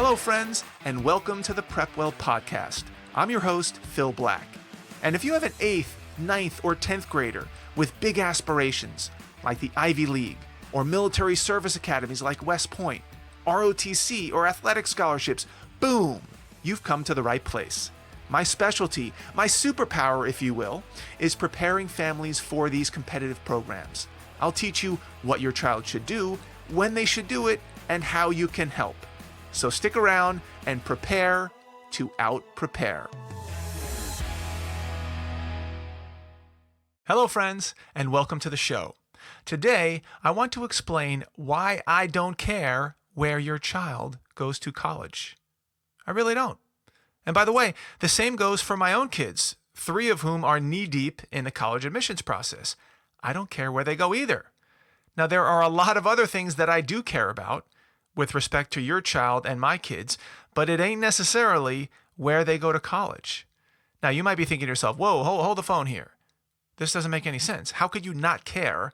Hello, friends, and welcome to the PrepWell podcast. I'm your host, Phil Black. And if you have an 8th, 9th, or 10th grader with big aspirations, like the Ivy League, or military service academies like West Point, ROTC, or athletic scholarships, boom, you've come to the right place. My specialty, my superpower, if you will, is preparing families for these competitive programs. I'll teach you what your child should do, when they should do it, and how you can help. So stick around and prepare to out-prepare. Hello, friends, and welcome to the show. Today, I want to explain why I don't care where your child goes to college. I really don't. And by the way, the same goes for my own kids, 3 of whom are knee-deep in the college admissions process. I don't care where they go either. Now, there are a lot of other things that I do care about with respect to your child and my kids, but it ain't necessarily where they go to college. Now, you might be thinking to yourself, whoa, hold the phone here. This doesn't make any sense. How could you not care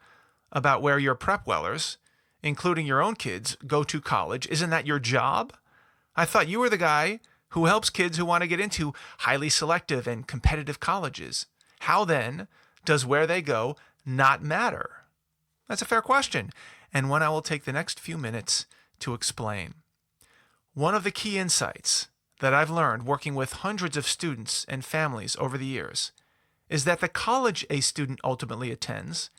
about where your PrepWellers, including your own kids, go to college? Isn't that your job? I thought you were the guy who helps kids who want to get into highly selective and competitive colleges. How then does where they go not matter? That's a fair question, and one I will take the next few minutes to explain. One of the key insights that I've learned working with hundreds of students and families over the years is that the college a student ultimately attends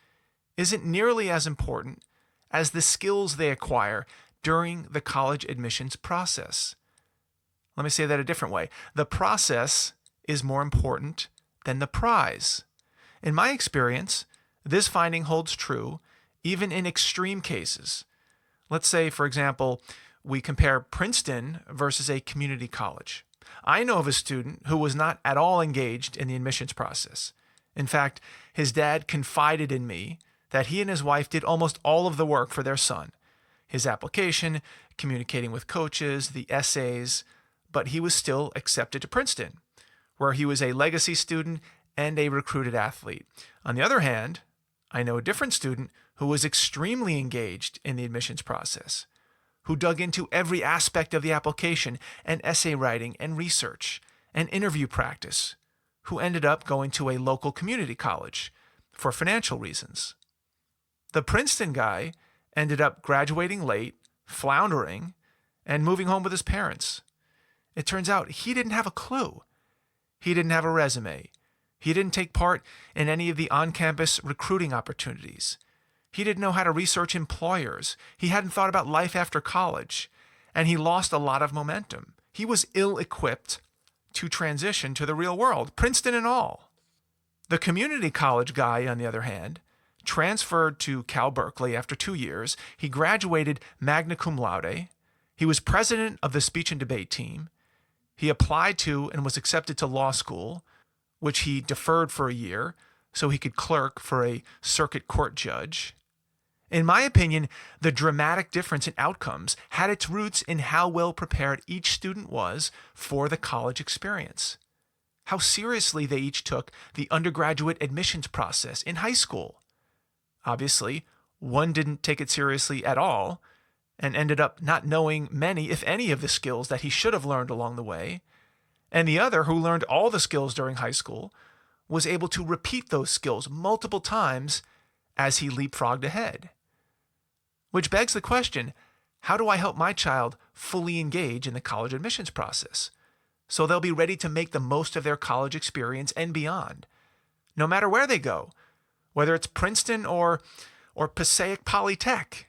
isn't nearly as important as the skills they acquire during the college admissions process. Let me say that a different way. The process is more important than the prize. In my experience, this finding holds true even in extreme cases. Let's say, for example, we compare Princeton versus a community college. I know of a student who was not at all engaged in the admissions process. In fact, his dad confided in me that he and his wife did almost all of the work for their son. His application, communicating with coaches, the essays, but he was still accepted to Princeton, where he was a legacy student and a recruited athlete. On the other hand, I know a different student who was extremely engaged in the admissions process, who dug into every aspect of the application and essay writing and research and interview practice, who ended up going to a local community college for financial reasons. The Princeton guy ended up graduating late, floundering, and moving home with his parents. It turns out he didn't have a clue. He didn't have a resume. He didn't take part in any of the on-campus recruiting opportunities. He didn't know how to research employers. He hadn't thought about life after college. And he lost a lot of momentum. He was ill-equipped to transition to the real world, Princeton and all. The community college guy, on the other hand, transferred to Cal Berkeley after 2 years. He graduated magna cum laude. He was president of the speech and debate team. He applied to and was accepted to law school, which he deferred for a year so he could clerk for a circuit court judge. In my opinion, the dramatic difference in outcomes had its roots in how well prepared each student was for the college experience, how seriously they each took the undergraduate admissions process in high school. Obviously, one didn't take it seriously at all and ended up not knowing many, if any, of the skills that he should have learned along the way. And the other, who learned all the skills during high school, was able to repeat those skills multiple times as he leapfrogged ahead. Which begs the question, how do I help my child fully engage in the college admissions process so they'll be ready to make the most of their college experience and beyond, no matter where they go, whether it's Princeton or Passaic Polytech?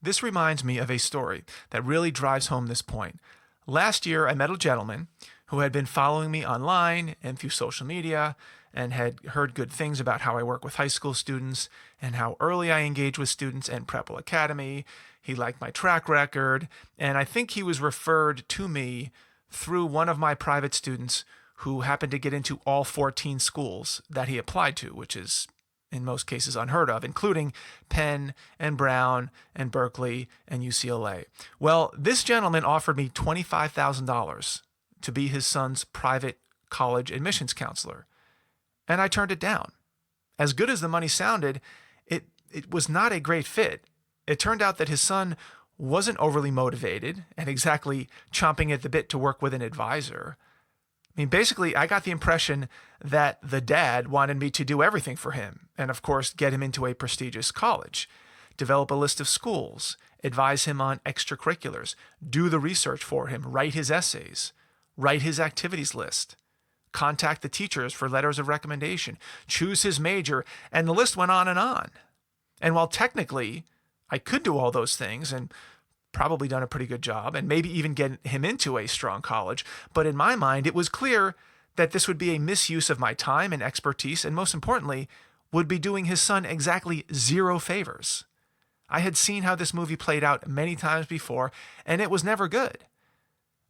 This reminds me of a story that really drives home this point. Last year, I met a gentleman who had been following me online and through social media and had heard good things about how I work with high school students and how early I engage with students in PrepWell Academy. He liked my track record, and I think he was referred to me through one of my private students who happened to get into all 14 schools that he applied to, which is in most cases unheard of, including Penn and Brown and Berkeley and UCLA. Well, this gentleman offered me $25,000 to be his son's private college admissions counselor, and I turned it down. As good as the money sounded, it was not a great fit. It turned out that his son wasn't overly motivated and exactly chomping at the bit to work with an advisor. I mean, basically, I got the impression that the dad wanted me to do everything for him and, of course, get him into a prestigious college, develop a list of schools, advise him on extracurriculars, do the research for him, write his essays, write his activities list, contact the teachers for letters of recommendation, choose his major, and the list went on and on. And while technically I could do all those things and probably done a pretty good job and maybe even get him into a strong college, but in my mind, it was clear that this would be a misuse of my time and expertise, and most importantly, would be doing his son exactly zero favors. I had seen how this movie played out many times before, and it was never good.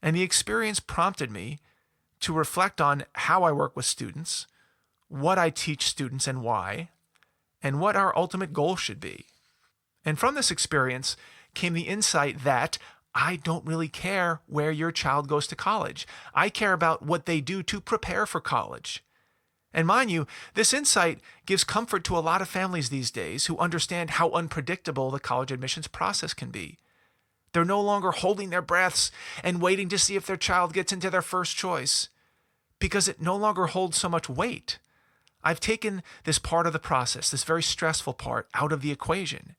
And the experience prompted me to reflect on how I work with students, what I teach students and why, and what our ultimate goal should be. And from this experience came the insight that I don't really care where your child goes to college. I care about what they do to prepare for college. And mind you, this insight gives comfort to a lot of families these days who understand how unpredictable the college admissions process can be. They're no longer holding their breaths and waiting to see if their child gets into their first choice because it no longer holds so much weight. I've taken this part of the process, this very stressful part, out of the equation.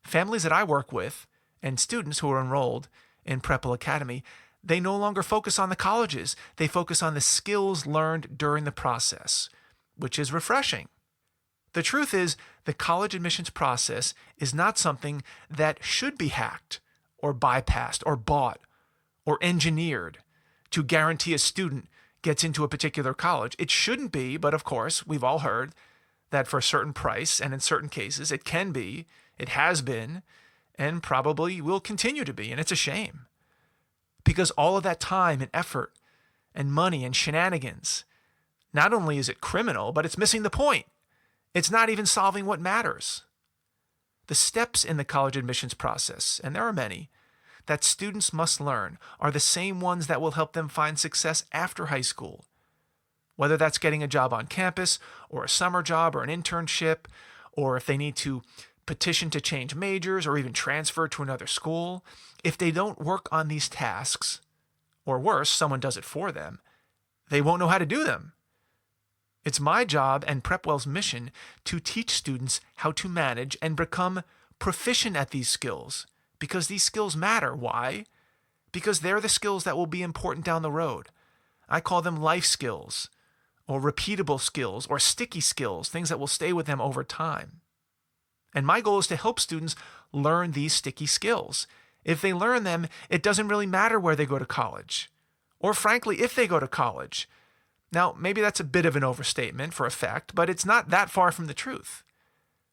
Families that I work with and students who are enrolled in PrepWell Academy, they no longer focus on the colleges. They focus on the skills learned during the process, which is refreshing. The truth is, the college admissions process is not something that should be hacked or bypassed or bought or engineered to guarantee a student gets into a particular college. It shouldn't be, but of course, we've all heard that for a certain price, and in certain cases, it can be, it has been, and probably will continue to be, and it's a shame. Because all of that time and effort and money and shenanigans, not only is it criminal, but it's missing the point. It's not even solving what matters. The steps in the college admissions process, and there are many, that students must learn are the same ones that will help them find success after high school. Whether that's getting a job on campus, or a summer job, or an internship, or if they need to petition to change majors or even transfer to another school, if they don't work on these tasks, or worse, someone does it for them, they won't know how to do them. It's my job and PrepWell's mission to teach students how to manage and become proficient at these skills, because these skills matter. Why? Because they're the skills that will be important down the road. I call them life skills, or repeatable skills, or sticky skills, things that will stay with them over time. And my goal is to help students learn these sticky skills. If they learn them, it doesn't really matter where they go to college. Or frankly, if they go to college. Now, maybe that's a bit of an overstatement for effect, but it's not that far from the truth.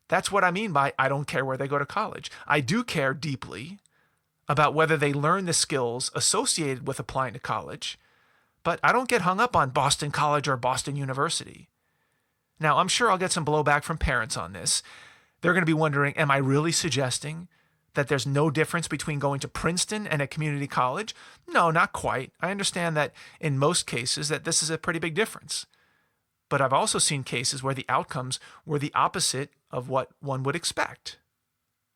That's what I mean by I don't care where they go to college. I do care deeply about whether they learn the skills associated with applying to college, but I don't get hung up on Boston College or Boston University. Now, I'm sure I'll get some blowback from parents on this. They're going to be wondering, am I really suggesting that there's no difference between going to Princeton and a community college? No, not quite. I understand that in most cases that this is a pretty big difference. But I've also seen cases where the outcomes were the opposite of what one would expect.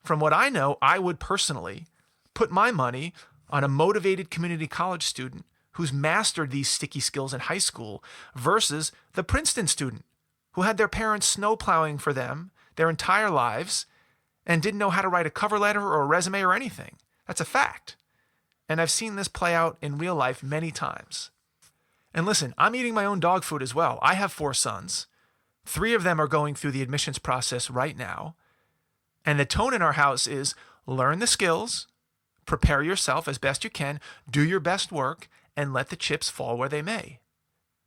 From what I know, I would personally put my money on a motivated community college student who's mastered these sticky skills in high school versus the Princeton student who had their parents snow plowing for them their entire lives and didn't know how to write a cover letter or a resume or anything. That's a fact. And I've seen this play out in real life many times. And listen, I'm eating my own dog food as well. I have 4 sons. 3 of them are going through the admissions process right now. And the tone in our house is learn the skills, prepare yourself as best you can, do your best work, and let the chips fall where they may.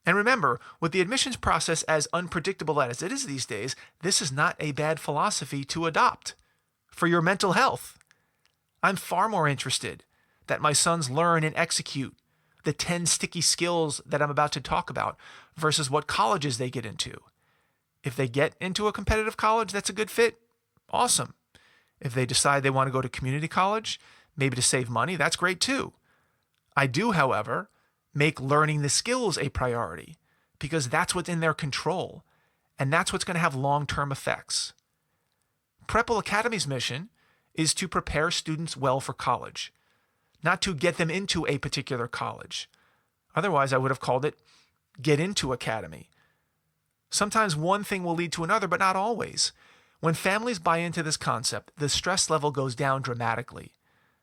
And remember, with the admissions process as unpredictable as it is these days, this is not a bad philosophy to adopt for your mental health. I'm far more interested that my sons learn and execute the 10 sticky skills that I'm about to talk about versus what colleges they get into. If they get into a competitive college that's a good fit, awesome. If they decide they want to go to community college, maybe to save money, that's great too. I do, however, make learning the skills a priority because that's what's in their control, and that's what's going to have long-term effects. PrepWell Academy's mission is to prepare students well for college, not to get them into a particular college. Otherwise, I would have called it Get Into Academy. Sometimes one thing will lead to another, but not always. When families buy into this concept, the stress level goes down dramatically.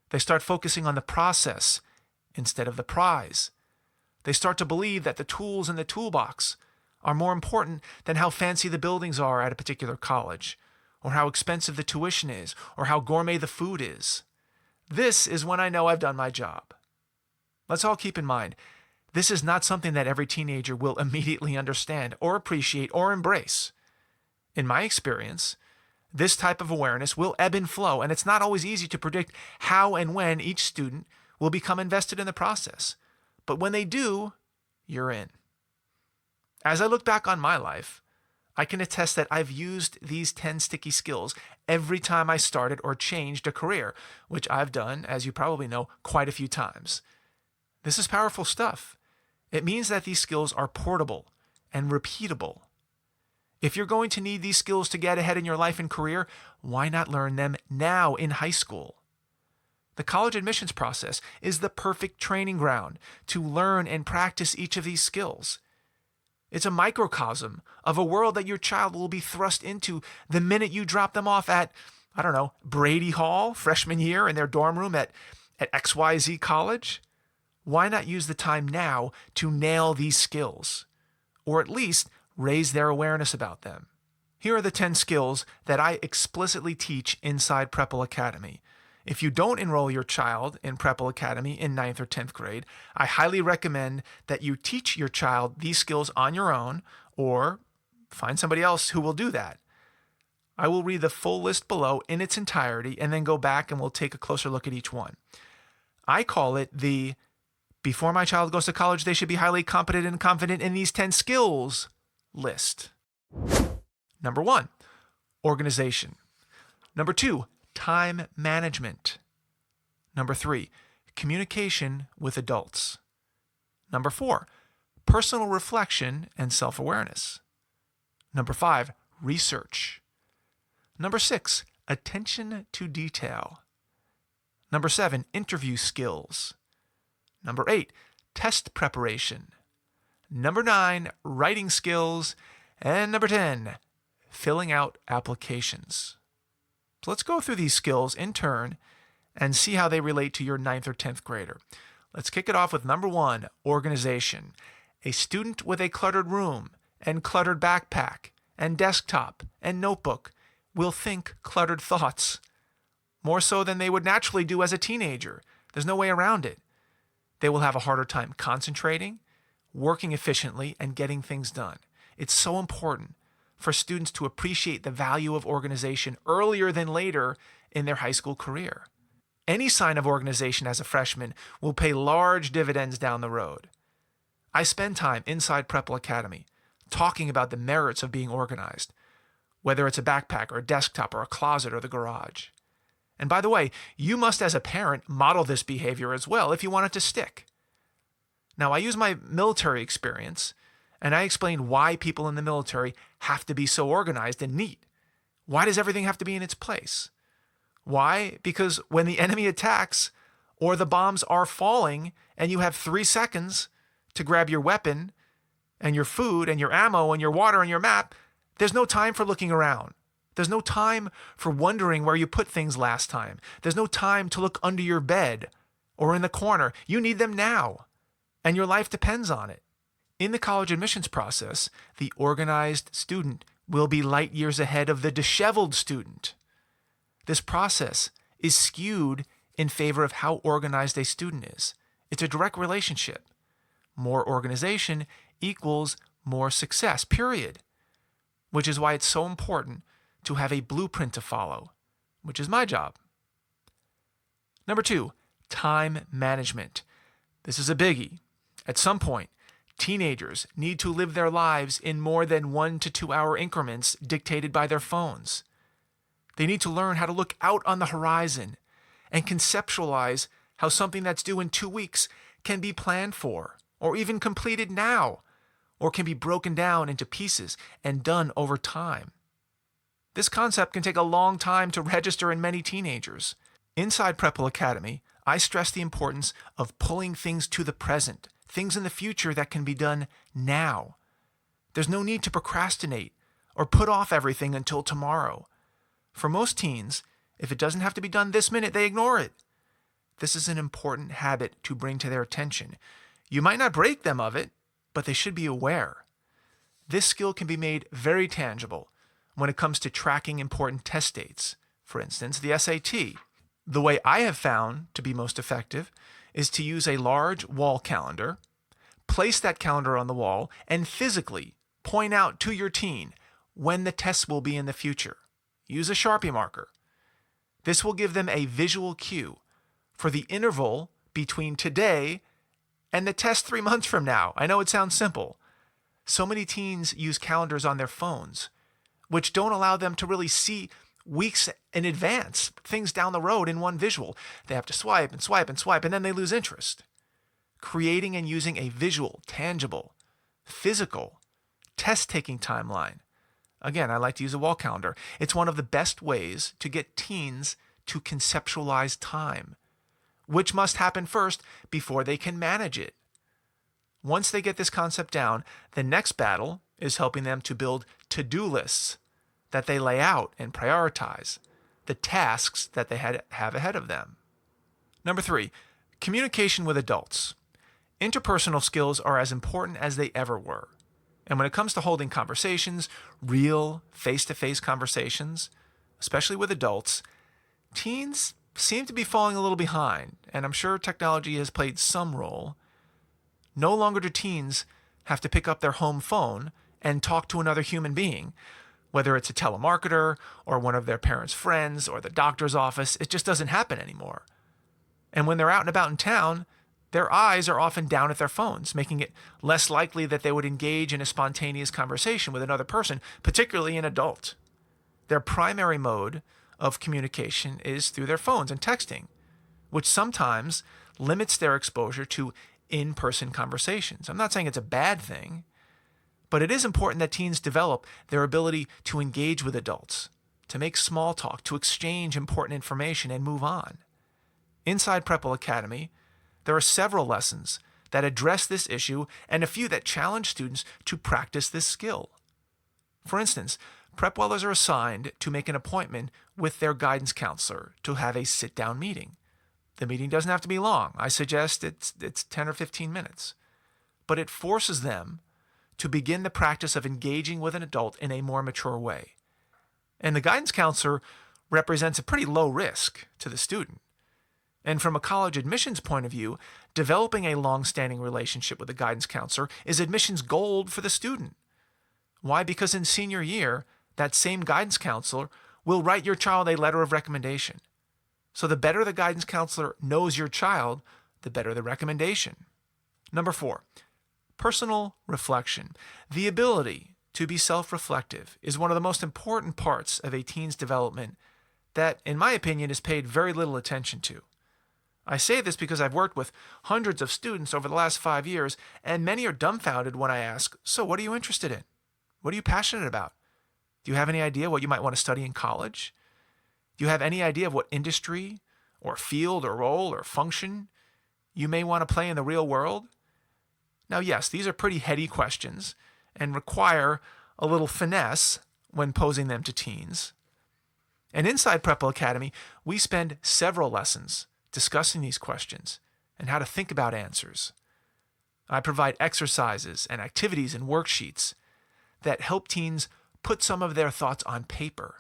They start focusing on the process instead of the prize. They start to believe that the tools in the toolbox are more important than how fancy the buildings are at a particular college, or how expensive the tuition is, or how gourmet the food is. This is when I know I've done my job. Let's all keep in mind, this is not something that every teenager will immediately understand or appreciate or embrace. In my experience, this type of awareness will ebb and flow, and it's not always easy to predict how and when each student will become invested in the process. But when they do, you're in. As I look back on my life, I can attest that I've used these 10 sticky skills every time I started or changed a career, which I've done, as you probably know, quite a few times. This is powerful stuff. It means that these skills are portable and repeatable. If you're going to need these skills to get ahead in your life and career, why not learn them now in high school? The college admissions process is the perfect training ground to learn and practice each of these skills. It's a microcosm of a world that your child will be thrust into the minute you drop them off at, Brady Hall, freshman year in their dorm room at XYZ college. Why not use the time now to nail these skills, or at least raise their awareness about them? Here are the 10 skills that I explicitly teach inside PrepWell Academy. If you don't enroll your child in PrepWell Academy in 9th or 10th grade, I highly recommend that you teach your child these skills on your own or find somebody else who will do that. I will read the full list below in its entirety and then go back and we'll take a closer look at each one. I call it the "Before my child goes to college, they should be highly competent and confident in these 10 skills" list. Number 1, organization. Number 2, time management. Number 3, communication with adults. Number 4, personal reflection and self-awareness. Number 5, research. Number 6, attention to detail. Number 7, interview skills. Number 8, test preparation. Number 9, writing skills. And number 10, filling out applications. So let's go through these skills in turn and see how they relate to your 9th or 10th grader. Let's kick it off with number 1, organization. A student with a cluttered room and cluttered backpack and desktop and notebook will think cluttered thoughts, more so than they would naturally do as a teenager. There's no way around it. They will have a harder time concentrating, working efficiently, and getting things done. It's so important for students to appreciate the value of organization earlier than later in their high school career. Any sign of organization as a freshman will pay large dividends down the road. I spend time inside PrepWell Academy talking about the merits of being organized, whether it's a backpack or a desktop or a closet or the garage. And by the way, you must as a parent model this behavior as well if you want it to stick. Now, I use my military experience and I explain why people in the military have to be so organized and neat. Why does everything have to be in its place? Why? Because when the enemy attacks or the bombs are falling and you have 3 seconds to grab your weapon and your food and your ammo and your water and your map, there's no time for looking around. There's no time for wondering where you put things last time. There's no time to look under your bed or in the corner. You need them now, and your life depends on it. In the college admissions process, the organized student will be light years ahead of the disheveled student. This process is skewed in favor of how organized a student is. It's a direct relationship. More organization equals more success, period. Which is why it's so important to have a blueprint to follow, which is my job. Number 2, time management. This is a biggie. At some point, teenagers need to live their lives in more than 1 to 2 hour increments dictated by their phones. They need to learn how to look out on the horizon and conceptualize how something that's due in 2 weeks can be planned for, or even completed now, or can be broken down into pieces and done over time. This concept can take a long time to register in many teenagers. Inside PrepWell Academy, I stress the importance of pulling things to the present, things in the future that can be done now. There's no need to procrastinate or put off everything until tomorrow. For most teens, if it doesn't have to be done this minute, they ignore it. This is an important habit to bring to their attention. You might not break them of it, but they should be aware. This skill can be made very tangible when it comes to tracking important test dates. For instance, the SAT. The way I have found to be most effective is to use a large wall calendar, place that calendar on the wall, and physically point out to your teen when the tests will be in the future. Use a Sharpie marker. This will give them a visual cue for the interval between today and the test 3 months from now. I know it sounds simple. So many teens use calendars on their phones, which don't allow them to really see weeks in advance, things down the road in one visual. They have to swipe and swipe and swipe, and then they lose interest. Creating and using a visual, tangible, physical, test-taking timeline. Again, I like to use a wall calendar. It's one of the best ways to get teens to conceptualize time, which must happen first before they can manage it. Once they get this concept down, the next battle is helping them to build to-do lists that they lay out and prioritize the tasks that they have ahead of them. Number 3, communication with adults. Interpersonal skills are as important as they ever were. And when it comes to holding conversations, real face-to-face conversations, especially with adults, teens seem to be falling a little behind, and I'm sure technology has played some role. No longer do teens have to pick up their home phone and talk to another human being, whether it's a telemarketer or one of their parents' friends or the doctor's office. It just doesn't happen anymore. And when they're out and about in town, their eyes are often down at their phones, making it less likely that they would engage in a spontaneous conversation with another person, particularly an adult. Their primary mode of communication is through their phones and texting, which sometimes limits their exposure to in-person conversations. I'm not saying it's a bad thing, but it is important that teens develop their ability to engage with adults, to make small talk, to exchange important information and move on. Inside PrepWell Academy, there are several lessons that address this issue and a few that challenge students to practice this skill. For instance, PrepWellers are assigned to make an appointment with their guidance counselor to have a sit-down meeting. The meeting doesn't have to be long. I suggest it's 10 or 15 minutes. But it forces them to begin the practice of engaging with an adult in a more mature way. And the guidance counselor represents a pretty low risk to the student. And from a college admissions point of view, developing a long-standing relationship with a guidance counselor is admissions gold for the student. Why? Because in senior year, that same guidance counselor will write your child a letter of recommendation. So the better the guidance counselor knows your child, the better the recommendation. Number 4, personal reflection. The ability to be self-reflective is one of the most important parts of a teen's development that, in my opinion, is paid very little attention to. I say this because I've worked with hundreds of students over the last 5 years, and many are dumbfounded when I ask, so what are you interested in? What are you passionate about? Do you have any idea what you might want to study in college? Do you have any idea of what industry or field or role or function you may want to play in the real world? Now, yes, these are pretty heady questions and require a little finesse when posing them to teens. And inside PrepWell Academy, we spend several lessons discussing these questions and how to think about answers. I provide exercises and activities and worksheets that help teens put some of their thoughts on paper.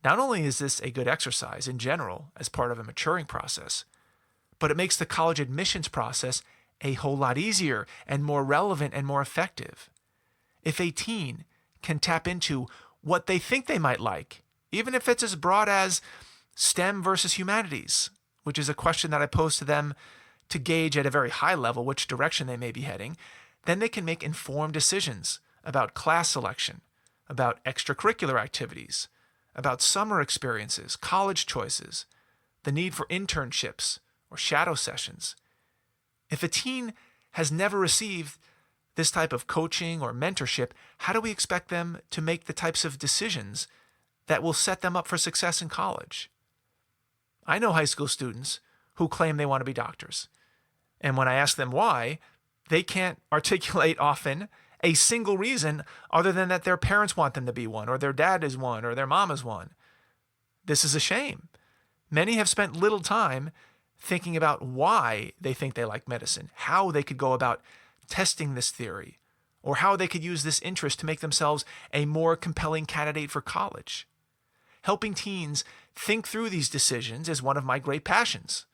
Not only is this a good exercise in general as part of a maturing process, but it makes the college admissions process a whole lot easier and more relevant and more effective. If a teen can tap into what they think they might like, even if it's as broad as STEM versus humanities, which is a question that I pose to them to gauge at a very high level which direction they may be heading, then they can make informed decisions about class selection, about extracurricular activities, about summer experiences, college choices, the need for internships or shadow sessions. If a teen has never received this type of coaching or mentorship, how do we expect them to make the types of decisions that will set them up for success in college. I know high school students who claim they want to be doctors. And when I ask them why, they can't articulate often a single reason other than that their parents want them to be one, or their dad is one, or their mom is one. This is a shame. Many have spent little time thinking about why they think they like medicine, how they could go about testing this theory, or how they could use this interest to make themselves a more compelling candidate for college. Helping teens think through these decisions is one of my great passions,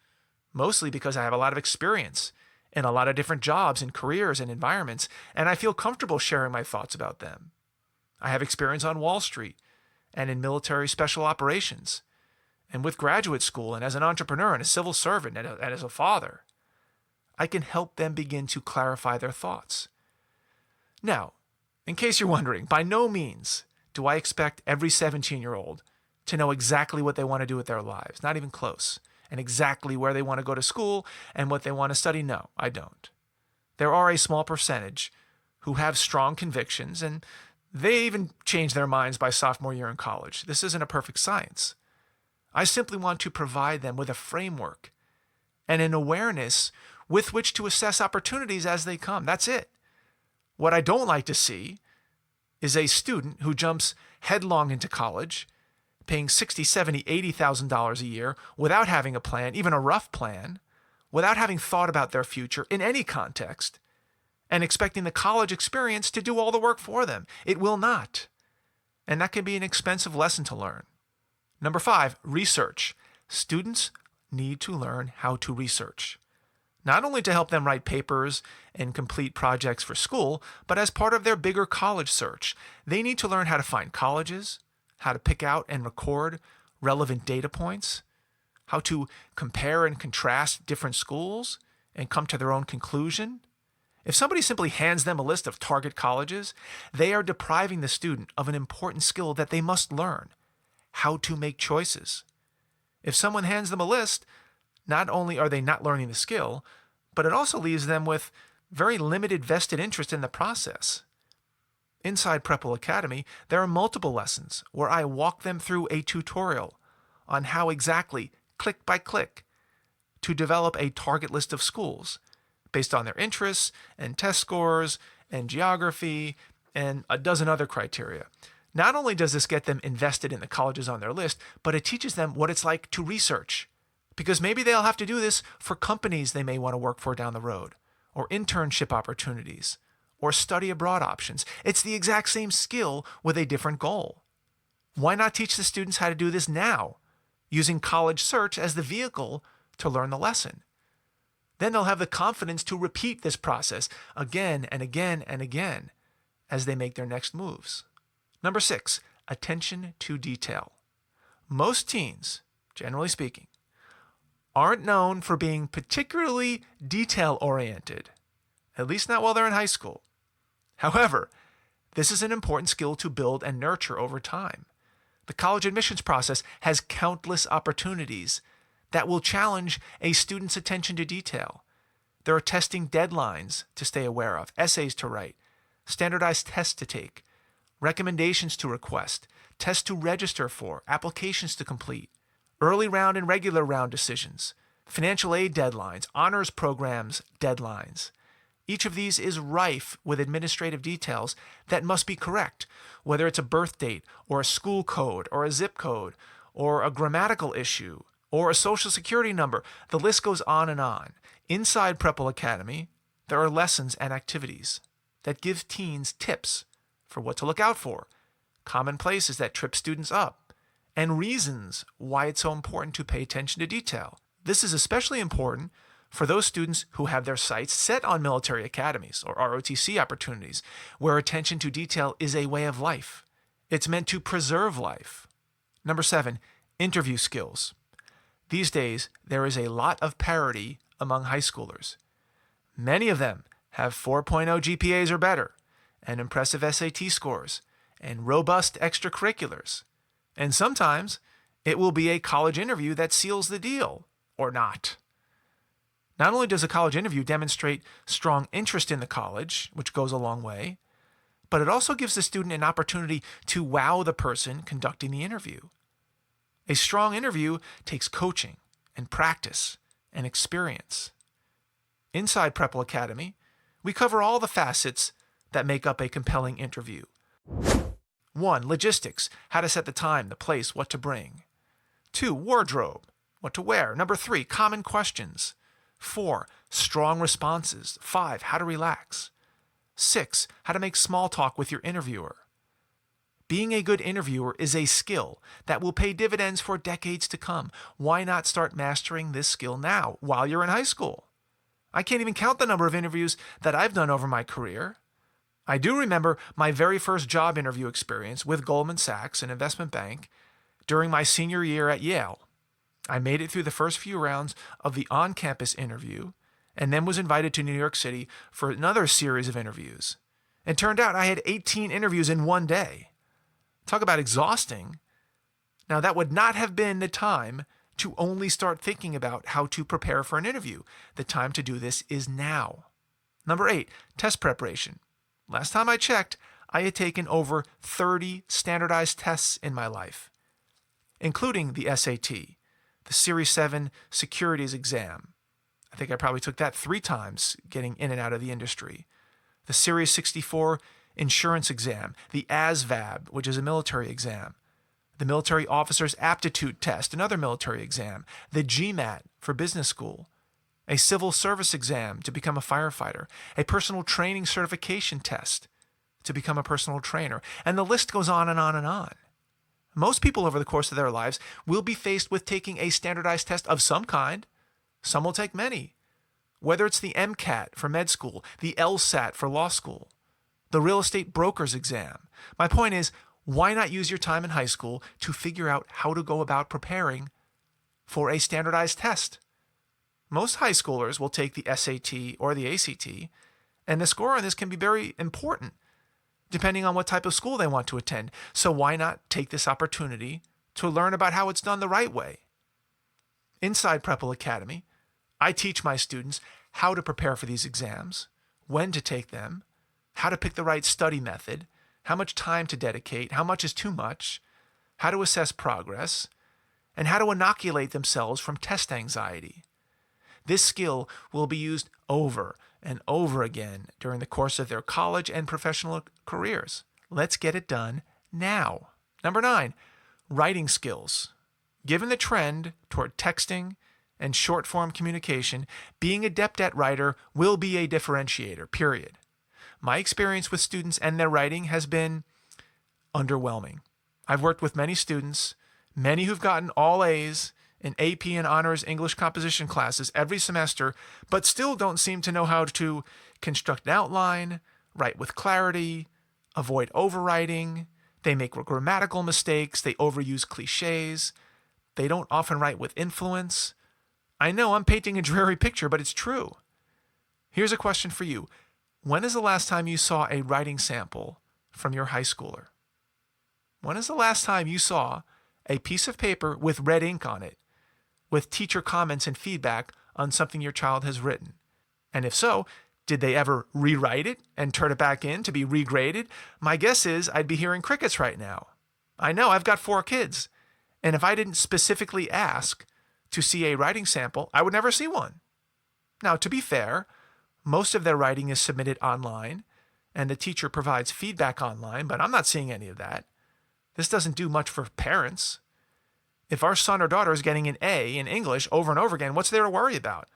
mostly because I have a lot of experience in a lot of different jobs and careers and environments, and I feel comfortable sharing my thoughts about them. I have experience on Wall Street and in military special operations, and with graduate school and as an entrepreneur and a civil servant and as a father. I can help them begin to clarify their thoughts. Now, in case you're wondering, by no means do I expect every 17-year-old to know exactly what they want to do with their lives, not even close, and exactly where they want to go to school and what they want to study. No, I don't. There are a small percentage who have strong convictions, and they even change their minds by sophomore year in college. This isn't a perfect science. I simply want to provide them with a framework and an awareness with which to assess opportunities as they come. That's it. What I don't like to see is a student who jumps headlong into college, paying $60,000, $70,000, $80,000 a year without having a plan, even a rough plan, without having thought about their future in any context, and expecting the college experience to do all the work for them. It will not. And that can be an expensive lesson to learn. Number 5, research. Students need to learn how to research, not only to help them write papers and complete projects for school, but as part of their bigger college search. They need to learn how to find colleges, how to pick out and record relevant data points, how to compare and contrast different schools and come to their own conclusion. If somebody simply hands them a list of target colleges, they are depriving the student of an important skill that they must learn: how to make choices. If someone hands them a list, not only are they not learning the skill, but it also leaves them with very limited vested interest in the process. Inside PrepWell Academy, there are multiple lessons where I walk them through a tutorial on how exactly, click by click, to develop a target list of schools based on their interests and test scores and geography and a dozen other criteria. Not only does this get them invested in the colleges on their list, but it teaches them what it's like to research, because maybe they'll have to do this for companies they may want to work for down the road, or internship opportunities, or study abroad options. It's the exact same skill with a different goal. Why not teach the students how to do this now, using college search as the vehicle to learn the lesson? Then they'll have the confidence to repeat this process again and again and again as they make their next moves. Number 6, attention to detail. Most teens, generally speaking, aren't known for being particularly detail-oriented, at least not while they're in high school. However, this is an important skill to build and nurture over time. The college admissions process has countless opportunities that will challenge a student's attention to detail. There are testing deadlines to stay aware of, essays to write, standardized tests to take, recommendations to request, tests to register for, applications to complete, early round and regular round decisions, financial aid deadlines, honors programs deadlines. Each of these is rife with administrative details that must be correct, whether it's a birth date or a school code or a zip code or a grammatical issue or a social security number. The list goes on and on. Inside PrepWell Academy, there are lessons and activities that give teens tips for what to look out for, common places that trip students up, and reasons why it's so important to pay attention to detail. This is especially important for those students who have their sights set on military academies or ROTC opportunities, where attention to detail is a way of life. It's meant to preserve life. Number 7, interview skills. These days, there is a lot of parity among high schoolers. Many of them have 4.0 GPAs or better, and impressive SAT scores, and robust extracurriculars. And sometimes it will be a college interview that seals the deal, or not. Not only does a college interview demonstrate strong interest in the college, which goes a long way, but it also gives the student an opportunity to wow the person conducting the interview. A strong interview takes coaching and practice and experience. Inside PrepWell Academy, we cover all the facets that make up a compelling interview. 1. Logistics, how to set the time, the place, what to bring. 2. Wardrobe, what to wear. 3. Common questions. 4. Strong responses. 5. How to relax. 6. How to make small talk with your interviewer. Being a good interviewer is a skill that will pay dividends for decades to come. Why not start mastering this skill now, while you're in high school? I can't even count the number of interviews that I've done over my career. I do remember my very first job interview experience with Goldman Sachs, an investment bank, during my senior year at Yale. I made it through the first few rounds of the on-campus interview and then was invited to New York City for another series of interviews. It turned out I had 18 interviews in one day. Talk about exhausting. Now, that would not have been the time to only start thinking about how to prepare for an interview. The time to do this is now. 8, test preparation. Last time I checked, I had taken over 30 standardized tests in my life, including the SAT, the Series 7 securities exam. I think I probably took that 3 times getting in and out of the industry. The Series 64 insurance exam, the ASVAB, which is a military exam, the military officer's aptitude test, another military exam, the GMAT for business school, a civil service exam to become a firefighter, a personal training certification test to become a personal trainer, and the list goes on and on and on. Most people over the course of their lives will be faced with taking a standardized test of some kind. Some will take many, whether it's the MCAT for med school, the LSAT for law school, the real estate broker's exam. My point is, why not use your time in high school to figure out how to go about preparing for a standardized test? Most high schoolers will take the SAT or the ACT, and the score on this can be very important depending on what type of school they want to attend. So why not take this opportunity to learn about how it's done the right way? Inside PrepWell Academy, I teach my students how to prepare for these exams, when to take them, how to pick the right study method, how much time to dedicate, how much is too much, how to assess progress, and how to inoculate themselves from test anxiety. This skill will be used over and over again during the course of their college and professional careers. Let's get it done now. 9, writing skills. Given the trend toward texting and short-form communication, being adept at writer will be a differentiator, period. My experience with students and their writing has been underwhelming. I've worked with many students, many who've gotten all A's in AP and honors English composition classes every semester, but still don't seem to know how to construct an outline, write with clarity, avoid overwriting. They make grammatical mistakes. They overuse cliches. They don't often write with influence. I know I'm painting a dreary picture, but it's true. Here's a question for you. When is the last time you saw a writing sample from your high schooler? When is the last time you saw a piece of paper with red ink on it, with teacher comments and feedback on something your child has written? And if so, did they ever rewrite it and turn it back in to be regraded? My guess is I'd be hearing crickets right now. I know I've got 4 kids, and if I didn't specifically ask to see a writing sample, I would never see one. Now, to be fair, most of their writing is submitted online, and the teacher provides feedback online, but I'm not seeing any of that. This doesn't do much for parents. If our son or daughter is getting an A in English over and over again, what's there to worry about?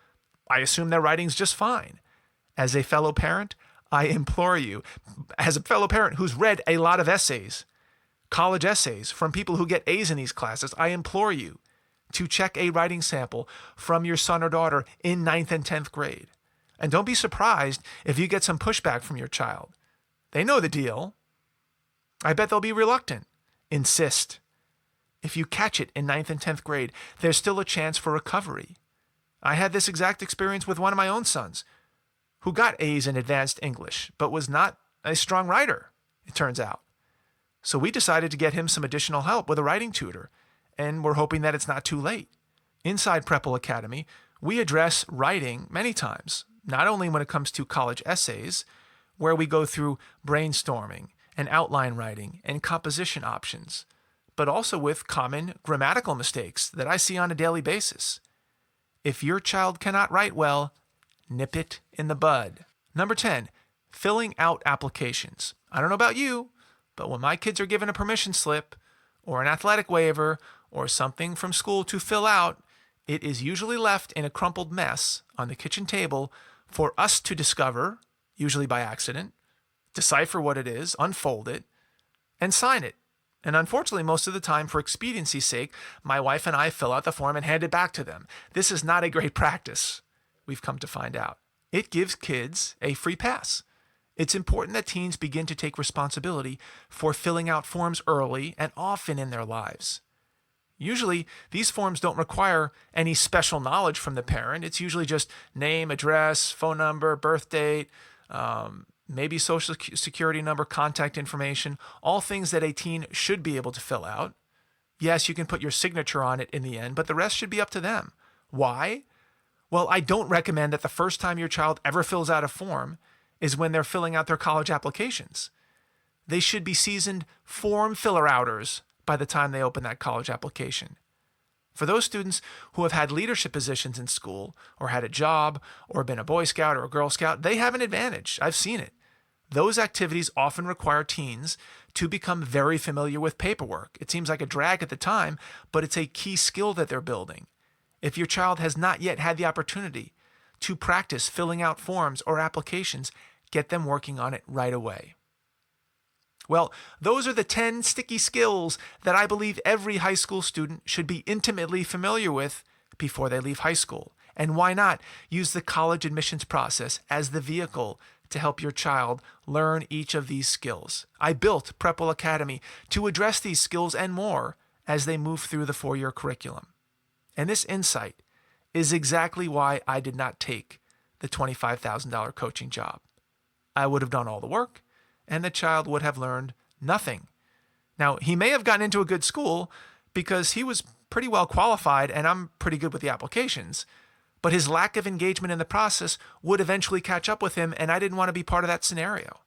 I assume their writing's just fine. As a fellow parent, I implore you, as a fellow parent who's read a lot of essays, college essays from people who get A's in these classes, I implore you to check a writing sample from your son or daughter in 9th and 10th grade. And don't be surprised if you get some pushback from your child. They know the deal. I bet they'll be reluctant. Insist. If you catch it in 9th and 10th grade, there's still a chance for recovery. I had this exact experience with one of my own sons, who got A's in advanced English, but was not a strong writer, it turns out. So we decided to get him some additional help with a writing tutor, and we're hoping that it's not too late. Inside PrepWell Academy, we address writing many times, not only when it comes to college essays, where we go through brainstorming and outline writing and composition options, but also with common grammatical mistakes that I see on a daily basis. If your child cannot write well, nip it in the bud. Number 10, filling out applications. I don't know about you, but when my kids are given a permission slip or an athletic waiver or something from school to fill out, it is usually left in a crumpled mess on the kitchen table for us to discover, usually by accident, decipher what it is, unfold it, and sign it. And unfortunately, most of the time, for expediency's sake, my wife and I fill out the form and hand it back to them. This is not a great practice, we've come to find out. It gives kids a free pass. It's important that teens begin to take responsibility for filling out forms early and often in their lives. Usually, these forms don't require any special knowledge from the parent. It's usually just name, address, phone number, birth date, maybe social security number, contact information, all things that a teen should be able to fill out. Yes, you can put your signature on it in the end, but the rest should be up to them. Why? Well, I don't recommend that the first time your child ever fills out a form is when they're filling out their college applications. They should be seasoned form filler-outers by the time they open that college application. For those students who have had leadership positions in school or had a job or been a Boy Scout or a Girl Scout, they have an advantage. I've seen it. Those activities often require teens to become very familiar with paperwork. It seems like a drag at the time, but it's a key skill that they're building. If your child has not yet had the opportunity to practice filling out forms or applications, get them working on it right away. Well, those are the 10 sticky skills that I believe every high school student should be intimately familiar with before they leave high school. And why not use the college admissions process as the vehicle to help your child learn each of these skills? I built PrepWell Academy to address these skills and more as they move through the 4-year curriculum. And this insight is exactly why I did not take the $25,000 coaching job. I would have done all the work, and the child would have learned nothing. Now, he may have gotten into a good school because he was pretty well qualified and I'm pretty good with the applications, but his lack of engagement in the process would eventually catch up with him, and I didn't want to be part of that scenario.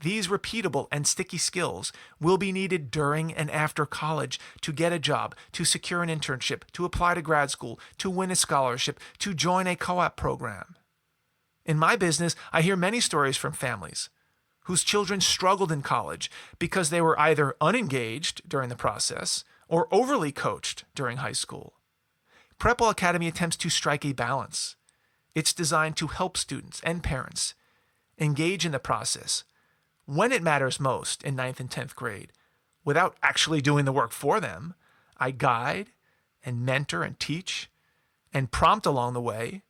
These repeatable and sticky skills will be needed during and after college to get a job, to secure an internship, to apply to grad school, to win a scholarship, to join a co-op program. In my business, I hear many stories from families whose children struggled in college because they were either unengaged during the process or overly coached during high school. PrepWell Academy attempts to strike a balance. It's designed to help students and parents engage in the process when it matters most in 9th and 10th grade without actually doing the work for them. I guide and mentor and teach and prompt along the way,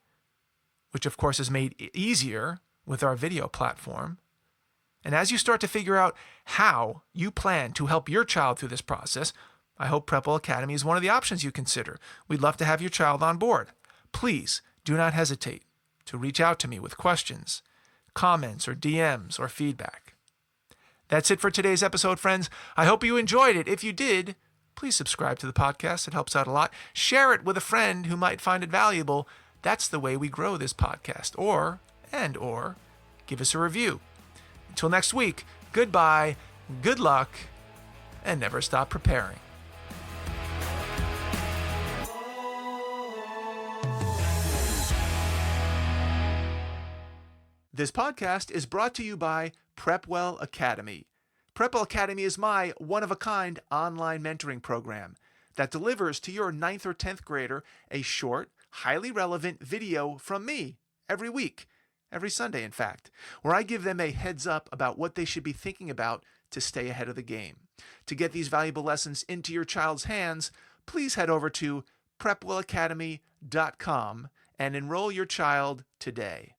which of course is made easier with our video platform. And as you start to figure out how you plan to help your child through this process, I hope PrepWell Academy is one of the options you consider. We'd love to have your child on board. Please do not hesitate to reach out to me with questions, comments, or DMs or feedback. That's it for today's episode, friends. I hope you enjoyed it. If you did, please subscribe to the podcast. It helps out a lot. Share it with a friend who might find it valuable. That's the way we grow this podcast. Or give us a review. Until next week, goodbye, good luck, and never stop preparing. This podcast is brought to you by PrepWell Academy. PrepWell Academy is my one-of-a-kind online mentoring program that delivers to your 9th or 10th grader a short, highly relevant video from me every week. Every Sunday, in fact, where I give them a heads up about what they should be thinking about to stay ahead of the game. To get these valuable lessons into your child's hands, please head over to PrepWellAcademy.com and enroll your child today.